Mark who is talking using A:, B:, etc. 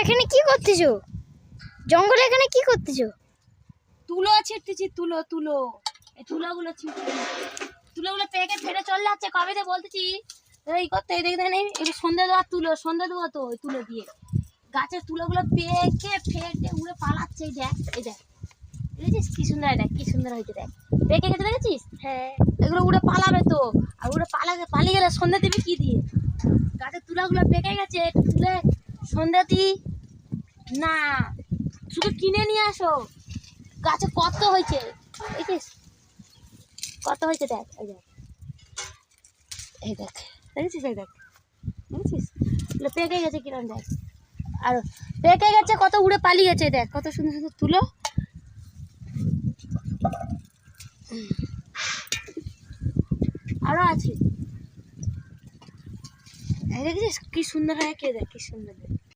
A: এখানে কি করতেছো? জঙ্গলে এখানে কি করতেছো?
B: তুলো ছিটতেছি, তুলো তুলো এই তুলোগুলো ছিটতে, তুলোগুলো পেকে ফেটে চলে যাচ্ছে। কবে দিয়ে বলতেছি এই করতে, এই দেখে নেই এই সন্ধ্যে দেওয়ার তুলো, সন্ধ্যে দেবো তো ওই তুলো দিয়ে। গাছের তুলোগুলো পেকে ফেটে উড়ে পালাচ্ছে। এই দেখ, এই দেখ, দেখেছিস কি সুন্দর, দেখ কি সুন্দর হয়েছে, দেখ পেকে গেছে, দেখেছিস?
A: হ্যাঁ,
B: এগুলো উড়ে পালাবে তো। আর উড়ে পালিয়ে গেলে সন্ধ্যা দিবি কি দিয়ে? গাছের তুলাগুলো পেকে গেছে, তুলে সন্ধ্যা দি না, শুধু কিনে নিয়ে আসো। গাছে কত হয়েছে দেখেছিস, কত হয়েছে দেখ, এই দেখ, এই দেখ, দেখেছিস? এই দেখ, দেখেছিস পেকে গেছে কিরম, দেখ আর পেকে গেছে কত, উড়ে পালিয়ে গেছে। দেখ কত সুন্দর সুন্দর তুলো। আরো আছে, দেখেছিস কি সুন্দর হয়, কে দেখ কি সুন্দর দেখ।